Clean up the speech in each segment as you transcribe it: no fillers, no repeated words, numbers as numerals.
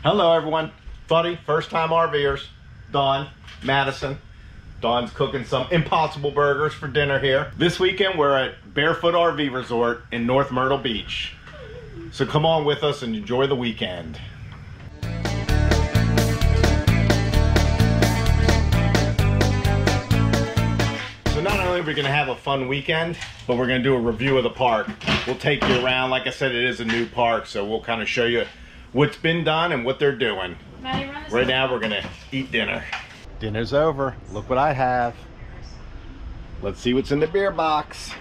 Hello everyone, buddy, first time RVers, Dawn, Madison. Dawn's cooking some Impossible Burgers for dinner here. This weekend we're at Barefoot RV Resort in North Myrtle Beach. So come on with us and enjoy the weekend. So not only are we gonna have a fun weekend, but we're gonna do a review of the park. We'll take you around. Like I said, it is a new park, so we'll kind of show you what's been done and what they're doing. Right now we're gonna eat dinner. Dinner's over. Look what I have. Let's see what's in the beer box.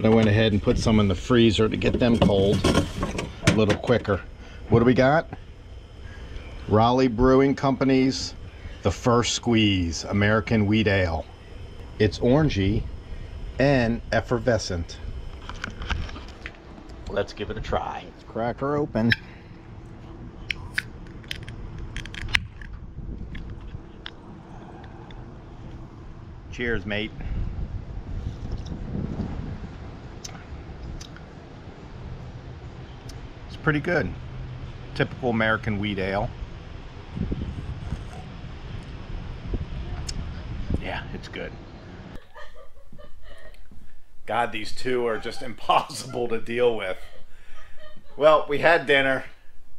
I went ahead and put some in the freezer to get them cold a little quicker. What do we got? Raleigh Brewing Company's The First Squeeze American Wheat Ale. It's orangey and effervescent. Let's give it a try. Let's crack her open. Cheers, mate. It's pretty good. Typical American wheat ale. Yeah, it's good. God, these two are just impossible to deal with. Well, we had dinner,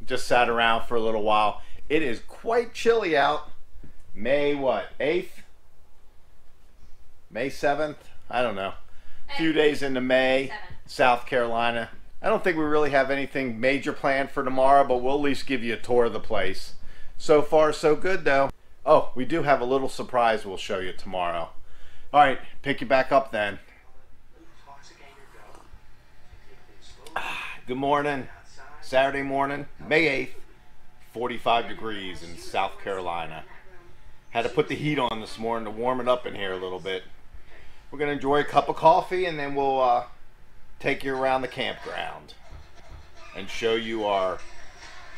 just sat around for a little while. It is quite chilly out. May what, 8th? May 7th? I don't know. A few days into May, 7th. South Carolina. I don't think we really have anything major planned for tomorrow, but we'll at least give you a tour of the place. So far, so good though. Oh, we do have a little surprise we'll show you tomorrow. All right, pick you back up then. Good morning. Saturday morning, May 8th, 45 degrees in South Carolina. Had to put the heat on this morning to warm it up in here a little bit. We're going to enjoy a cup of coffee and then we'll take you around the campground and show you our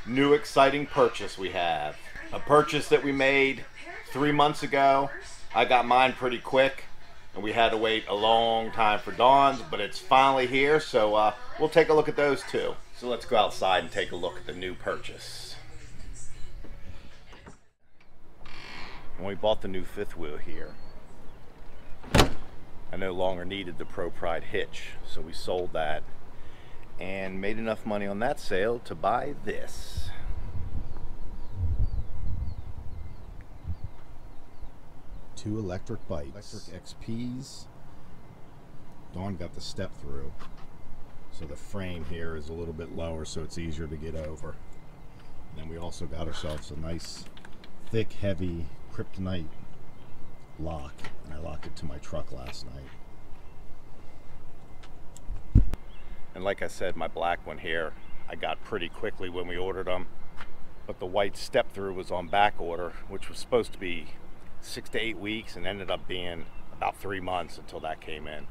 new exciting purchase we have. A purchase that we made 3 months ago. I got mine pretty quick. And we had to wait a long time for Dawn's, but it's finally here, so we'll take a look at those too. So let's go outside and take a look at the new purchase. And we bought the new fifth wheel here. I no longer needed the Pro Pride hitch, so we sold that and made enough money on that sale to buy this. Two electric bikes, electric XPs. Dawn got the step through, so the frame here is a little bit lower, so it's easier to get over. And then we also got ourselves a nice, thick, heavy kryptonite lock, and I locked it to my truck last night. And like I said, my black one here, I got pretty quickly when we ordered them, but the white step through was on back order, which was supposed to be 6 to 8 weeks and ended up being about 3 months until that came in.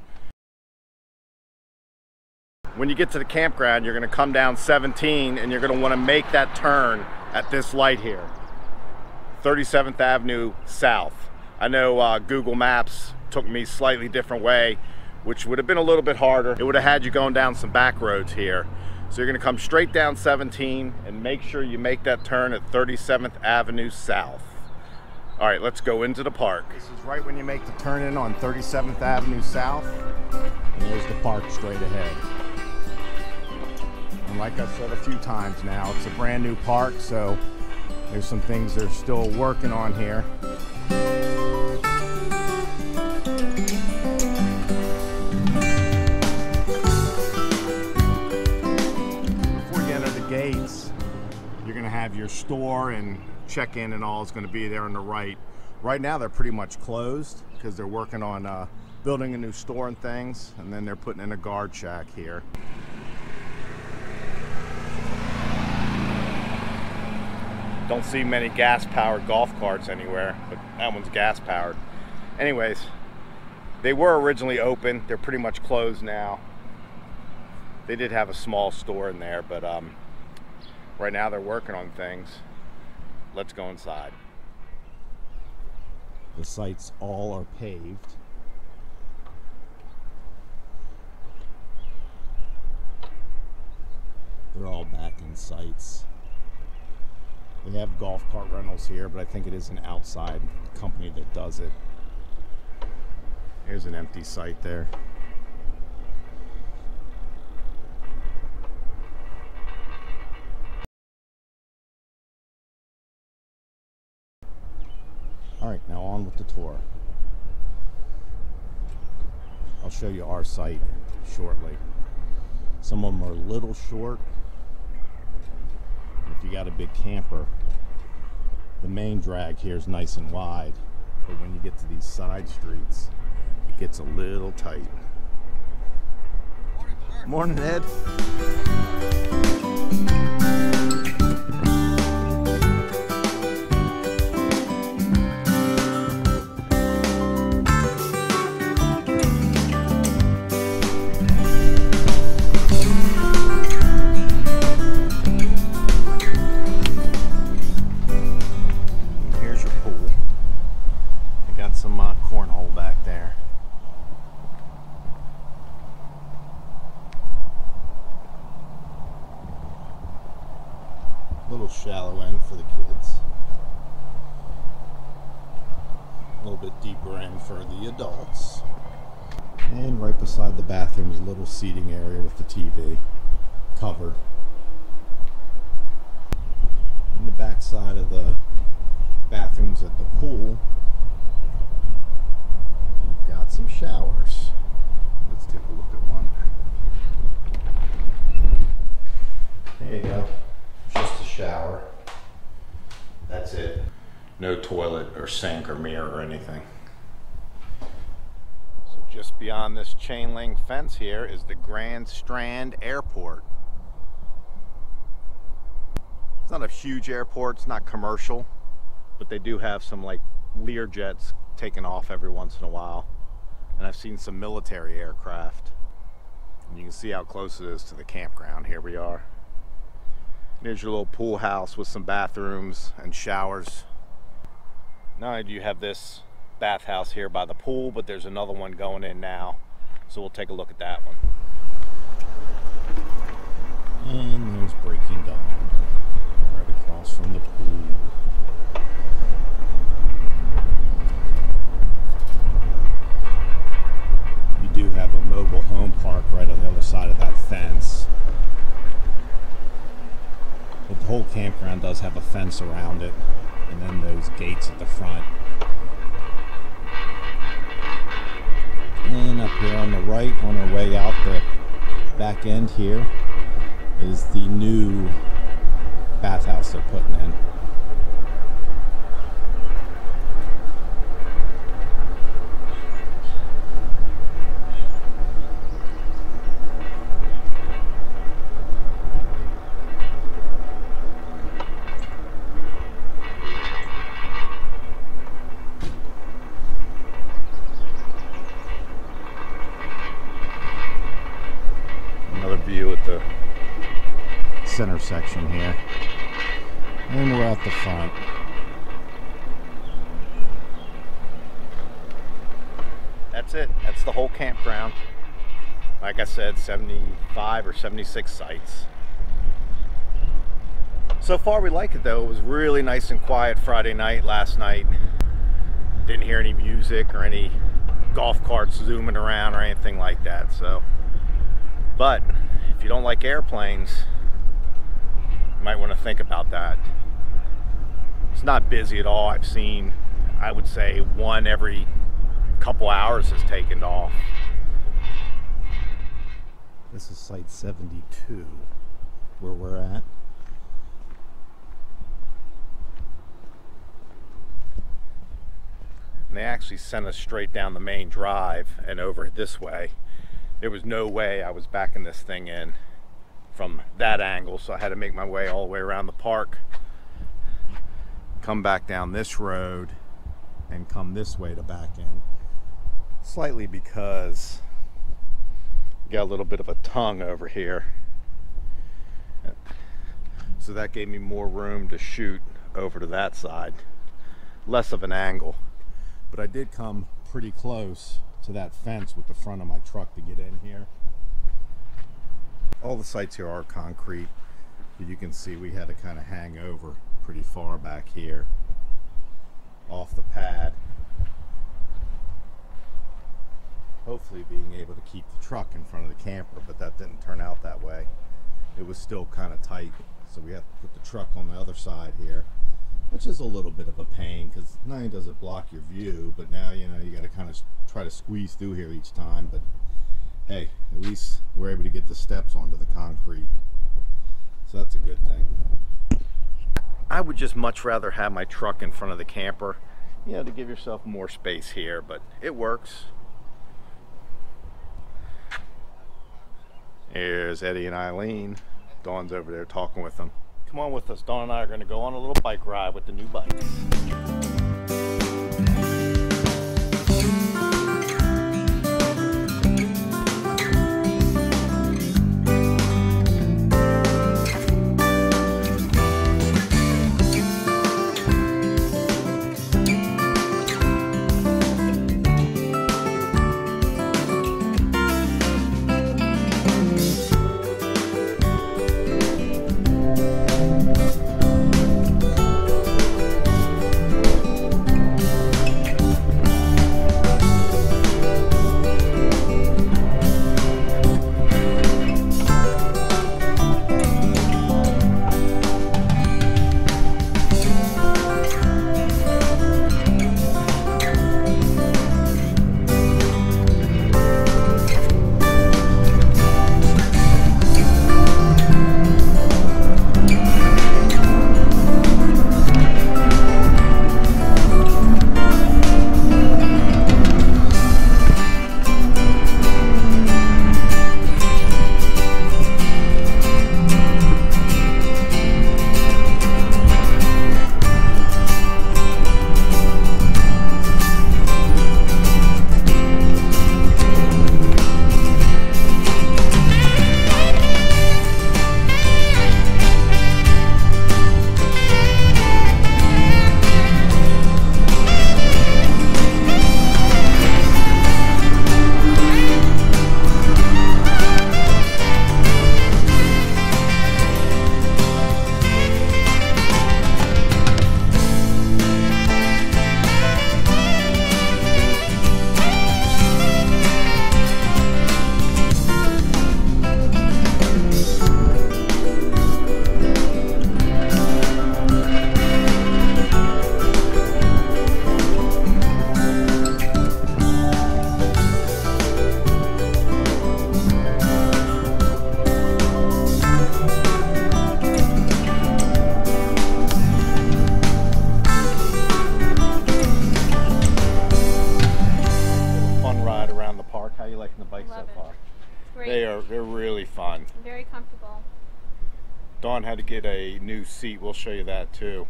When you get to the campground, you're going to come down 17 and you're going to want to make that turn at this light here, 37th Avenue South. I know Google Maps took me a slightly different way, which would have been a little bit harder. It would have had you going down some back roads here. So you're going to come straight down 17 and make sure you make that turn at 37th Avenue South. All right, let's go into the park. This is right when you make the turn in on 37th Avenue South. And there's the park straight ahead. And like I've said a few times now, it's a brand new park, so there's some things they're still working on here. Before you enter the gates, you're gonna have your store and check-in and all is going to be there on the right. Right now they're pretty much closed because they're working on building a new store and things, and then they're putting in a guard shack here. Don't see many gas-powered golf carts anywhere, but that one's gas-powered. Anyways, they were originally open. They're pretty much closed now. They did have a small store in there, but right now they're working on things. Let's go inside. The sites all are paved. They're all back camping sites. They have golf cart rentals here, but I think it is an outside company that does it. Here's an empty site there. Alright, now on with the tour. I'll show you our site shortly. Some of them are a little short. If you got a big camper, the main drag here is nice and wide, but when you get to these side streets, it gets a little tight. Morning, Ed. Some cornhole back there. Little shallow end for the kids. A little bit deeper end for the adults. And right beside the bathroom is a little seating area with the TV covered. In the back side of the bathrooms at the pool, got some showers. Let's take a look at one. There you go. Just a shower. That's it. No toilet or sink or mirror or anything. So just beyond this chain link fence here is the Strand Airport. It's not a huge airport, it's not commercial, but they do have some like Lear jets taking off every once in a while. And I've seen some military aircraft. And you can see how close it is to the campground. Here we are. There's your little pool house with some bathrooms and showers. Not only do you have this bathhouse here by the pool, but there's another one going in now. So we'll take a look at that one. And there's Breaking Dawn, right across from the pool. Do have a mobile home park right on the other side of that fence, but the whole campground does have a fence around it, and then those gates at the front. And up here on the right, on our way out the back end here, is the new bathhouse they're putting in. View at the center section here, and we're at the front. That's it. That's the whole campground. Like I said, 75 or 76 sites. So far we like it though. It was really nice and quiet Friday night last night. Didn't hear any music or any golf carts zooming around or anything like that. So, but if you don't like airplanes, you might want to think about that. It's not busy at all. I've seen, I would say, one every couple hours has taken off. This is site 72, where we're at. And they actually sent us straight down the main drive and over this way. There was no way I was backing this thing in from that angle, so I had to make my way all the way around the park, come back down this road, and come this way to back in. Slightly because you got a little bit of a tongue over here. So that gave me more room to shoot over to that side. Less of an angle. But I did come pretty close to that fence with the front of my truck to get in here. All the sites here are concrete. But you can see we had to kind of hang over pretty far back here off the pad. Hopefully being able to keep the truck in front of the camper, but that didn't turn out that way. It was still kind of tight, so we have to put the truck on the other side here, which is a little bit of a pain because not only does it block your view, but now you got to kind of try to squeeze through here each time. But hey, at least we're able to get the steps onto the concrete, so that's a good thing. I would just much rather have my truck in front of the camper, to give yourself more space here, but it works. Here's Eddie and Eileen. Dawn's over there talking with them. Come on with us. Dawn and I are going to go on a little bike ride with the new bikes. They're really fun. Very comfortable. Dawn had to get a new seat. We'll show you that too.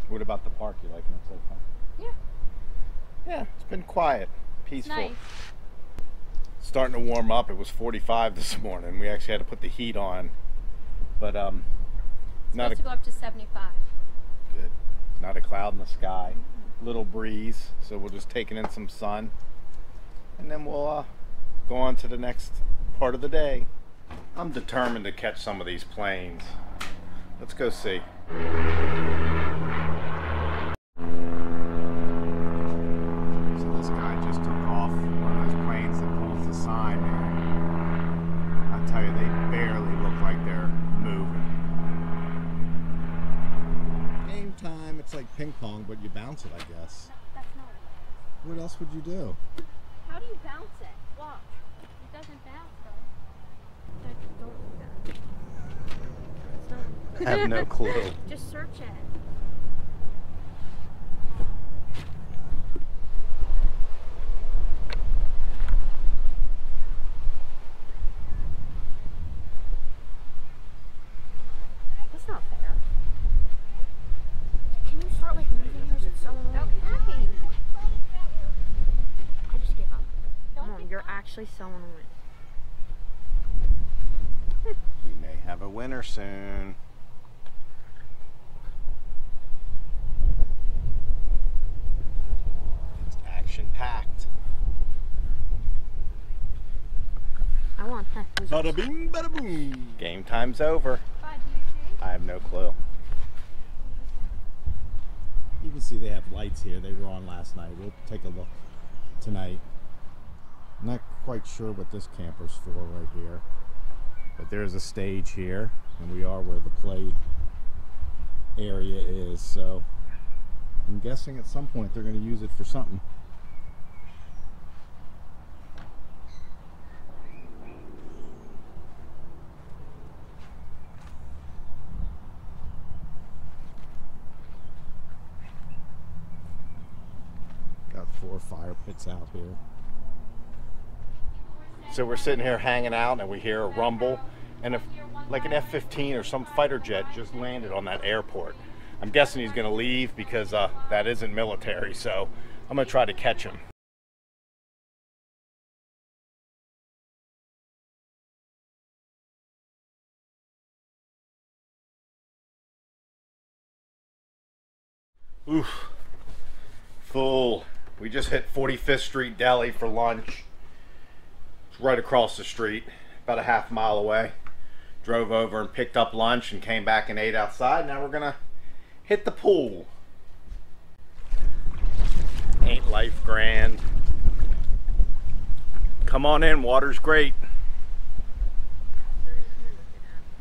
What about the park? You liking it so far? Yeah. Yeah, it's been quiet, peaceful. Nice. Starting to warm up. It was 45 this morning. We actually had to put the heat on, but it's supposed to go up to 75. Good. Not a cloud in the sky. Little breeze, so we're just taking in some sun, and then we'll go on to the next part of the day. I'm determined to catch some of these planes. Let's go see. So this guy just took off one of those planes that pulls the sign there. I tell you, they barely look like they're moving. Game time. It's like ping pong, but you bounce it, I guess. That's not it. What else would you do? How do you bounce it? Watch. It doesn't bounce though. Don't do that. I have no clue. Just search it. That's not fair. Can you start like moving yours? It's so annoying. Okay. I just give up. Mom, you're actually so annoying. We may have a winner soon. It's action-packed. I want Bada bing, bada boom. Game time's over. I have no clue. You can see they have lights here. They were on last night. We'll take a look tonight. I'm not quite sure what this camper's for right here. But there's a stage here, and we are where the play area is. So I'm guessing at some point they're going to use it for something. Got 4 fire pits out here. So we're sitting here hanging out and we hear a rumble, and like an F-15 or some fighter jet just landed on that airport. I'm guessing he's going to leave because that isn't military, so I'm going to try to catch him. Oof. Full. We just hit 45th Street Deli for lunch. It's right across the street, about a half mile away. Drove over and picked up lunch and came back and ate outside. Now we're gonna hit the pool. Ain't life grand? Come on in, water's great.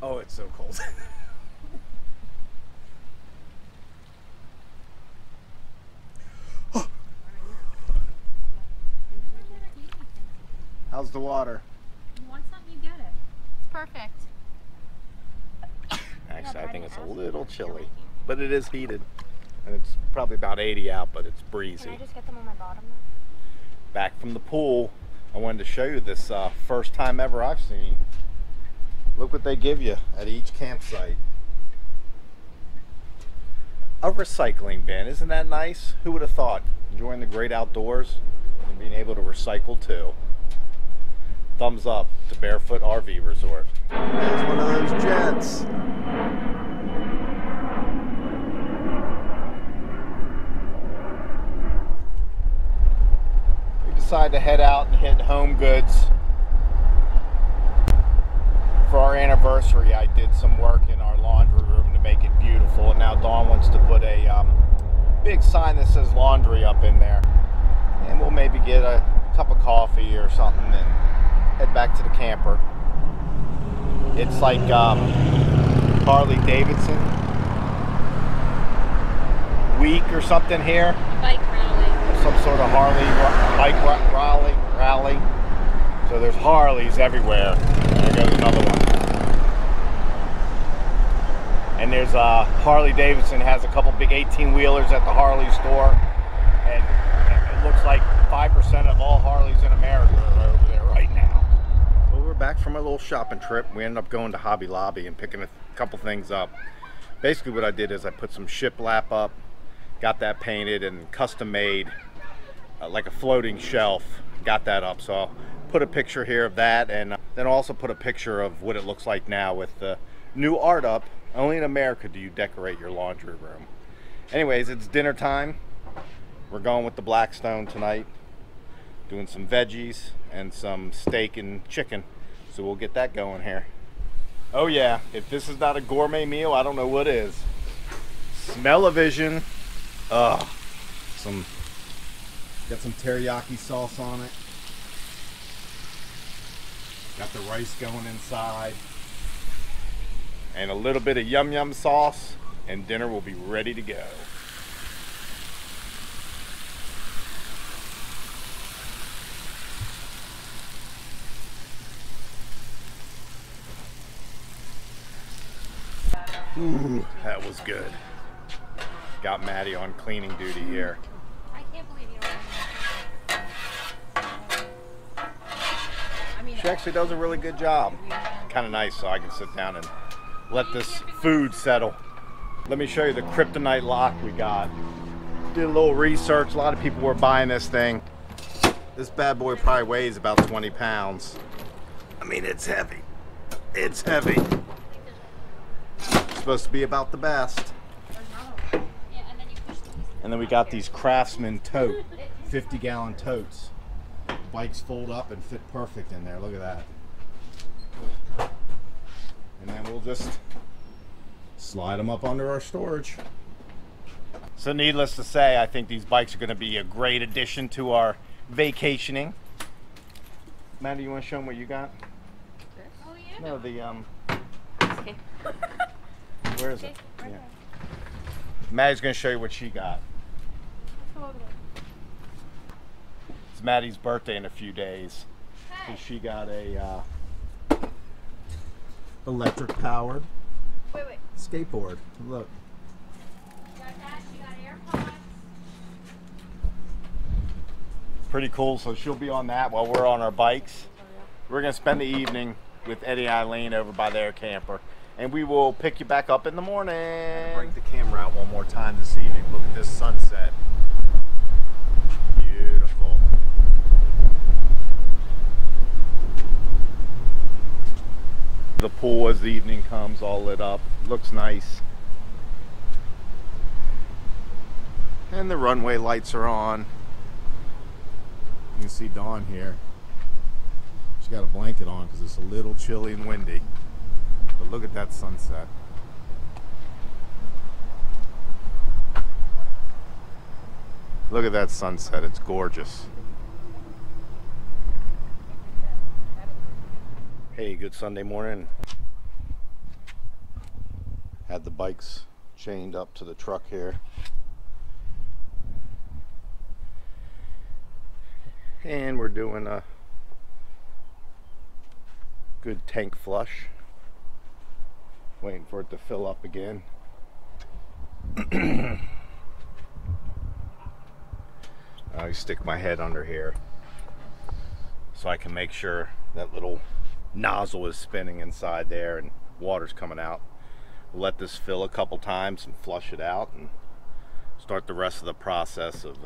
Oh, it's so cold. How's the water? You want something, you get it. It's perfect. Actually, I think it's a little chilly, but it is heated. And it's probably about 80 out, but it's breezy. Can I just get them on my bottom now? Back from the pool, I wanted to show you this first time ever I've seen. Look what they give you at each campsite. A recycling bin, isn't that nice? Who would have thought? Enjoying the great outdoors and being able to recycle too. Thumbs up to Barefoot RV Resort. There's one of those jets. We decided to head out and hit Home Goods. For our anniversary, I did some work in our laundry room to make it beautiful, and now Dawn wants to put a big sign that says laundry up in there. And we'll maybe get a cup of coffee or something and head back to the camper. It's like Harley Davidson week or something here. Bike rally. Some sort of Harley bike rally. So there's Harleys everywhere. There goes another one. And there's Harley Davidson has a couple big 18-wheelers at the Harley store. And it looks like 5% of all Harleys in America are over there right now. Well, we're back from a little shopping trip. We ended up going to Hobby Lobby and picking a couple things up. Basically what I did is I put some shiplap up, got that painted and custom made like a floating shelf. Got that up, so I'll put a picture here of that, and then also put a picture of what it looks like now with the new art up. Only in America do you decorate your laundry room. Anyways, it's dinner time. We're going with the Blackstone tonight, doing some veggies and some steak and chicken, so we'll get that going here. Oh yeah, if this is not a gourmet meal, I don't know what is. Smell-o-vision. Got some teriyaki sauce on it. Got the rice going inside. And a little bit of yum yum sauce, and dinner will be ready to go. Ooh, that was good. Got Maddie on cleaning duty here. I can't believe you don't. She actually does a really good job. Kind of nice, so I can sit down and let this food settle. Let me show you the kryptonite lock we got. Did a little research. A lot of people were buying this thing. This bad boy probably weighs about 20 pounds. I mean, it's heavy. It's heavy. It's supposed to be about the best. And then we got these Craftsman tote, 50-gallon totes. Bikes fold up and fit perfect in there. Look at that. we'll just slide them up under our storage. So needless to say, I think these bikes are going to be a great addition to our vacationing. Maddie, you want to show them what you got? Oh, yeah. No, the Okay. where is it? Yeah. Maddie's going to show you what she got. Let's go over there. It's Maddie's birthday in a few days. Hey. So she got a Electric powered Wait. skateboard. Look. She got that. She got AirPods. pretty cool. So she'll be on that while we're on our bikes. We're going to spend the evening with Eddie and Eileen over by their camper. And we will pick you back up in the morning. Bring the camera out one more time this evening. Look at this sunset. Beautiful. The pool as the evening comes, all lit up. Looks nice. And the runway lights are on. You can see Dawn here. She's got a blanket on because it's a little chilly and windy. But look at that sunset. Look at that sunset, it's gorgeous. Hey, good Sunday morning. Had the bikes chained up to the truck here. And we're doing a good tank flush. Waiting for it to fill up again. I stick my head under here so I can make sure that little nozzle is spinning inside there and water's coming out. We'll let this fill a couple times and flush it out and start the rest of the process of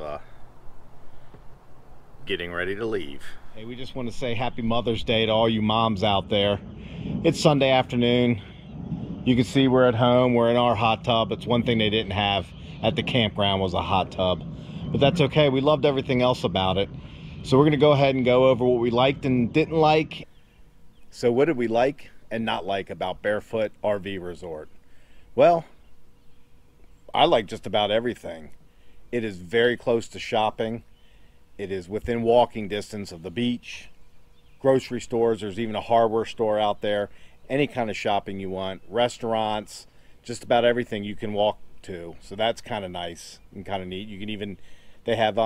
getting ready to leave. Hey, we just want to say happy Mother's Day to all you moms out there. It's Sunday afternoon. You can see we're at home. We're in our hot tub. It's one thing they didn't have at the campground was a hot tub. But that's okay. We loved everything else about it. So we're going to go ahead and go over what we liked and didn't like. So what did we like and not like about Barefoot RV Resort? Well, I like just about everything. It is very close to shopping. It is within walking distance of the beach, grocery stores. There's even a hardware store out there. Any kind of shopping you want, restaurants, just about everything you can walk to. So that's kind of nice and kind of neat. You can even, they have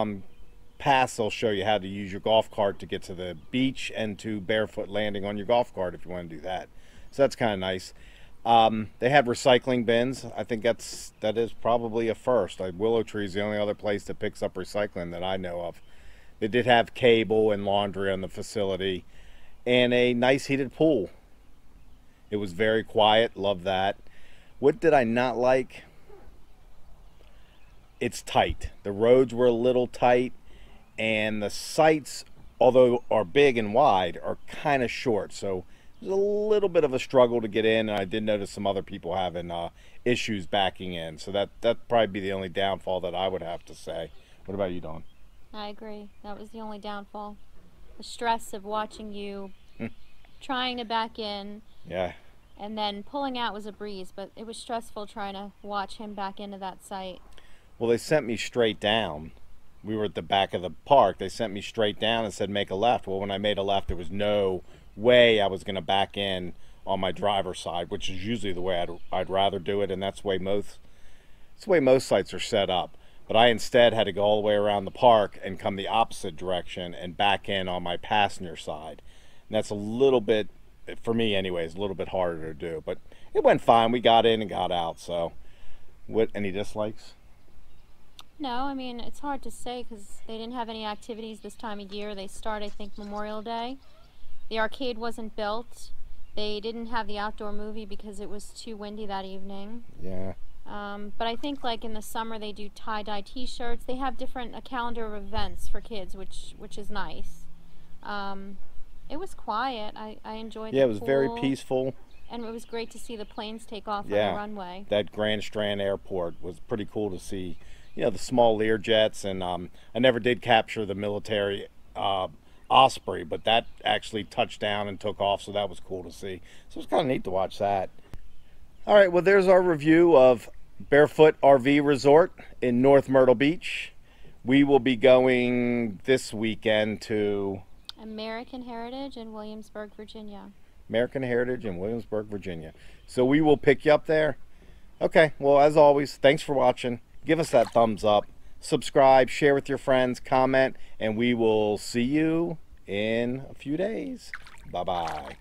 paths. They'll show you how to use your golf cart to get to the beach and to Barefoot landing on your golf cart if you want to do that. So that's kind of nice. They have recycling bins. I think that is probably a first. Willow Tree is the only other place that picks up recycling that I know of. They did have cable and laundry on the facility and a nice heated pool. It was very quiet. Love that. What did I not like? It's tight. The roads were a little tight and the sites, although are big and wide, are kind of short. So there's a little bit of a struggle to get in, and I did notice some other people having issues backing in. So that'd probably be the only downfall that I would have to say. What about you, Dawn? I agree. That was the only downfall. The stress of watching you trying to back in. Yeah. And then pulling out was a breeze, but it was stressful trying to watch him back into that site. Well, they sent me straight down. We were at the back of the park. They sent me straight down and said make a left. Well, when I made a left, there was no way I was going to back in on my driver's side, which is usually the way I'd rather do it, and that's the way most sites are set up. But I instead had to go all the way around the park and come the opposite direction and back in on my passenger side. And that's a little bit, for me anyways, a little bit harder to do. But it went fine. We got in and got out. So, any dislikes? No, I mean, it's hard to say because they didn't have any activities this time of year. They start, I think, Memorial Day. The arcade wasn't built. They didn't have the outdoor movie because it was too windy that evening. Yeah. But I think like in the summer they do tie-dye t-shirts. They have a calendar of events for kids, which is nice. It was quiet. I enjoyed Yeah, the it was pool, very peaceful. and it was great to see the planes take off on Yeah. the runway. That Grand Strand Airport was pretty cool to see. You know, the small Learjets, and I never did capture the military Osprey, but that actually touched down and took off, so that was cool to see. So it was kind of neat to watch that. All right, well, there's our review of Barefoot RV Resort in North Myrtle Beach. We will be going this weekend to American Heritage in Williamsburg, Virginia. American Heritage in Williamsburg, Virginia. So we will pick you up there. Okay, well, as always, thanks for watching. Give us that thumbs up, subscribe, share with your friends, comment, and we will see you in a few days. Bye-bye.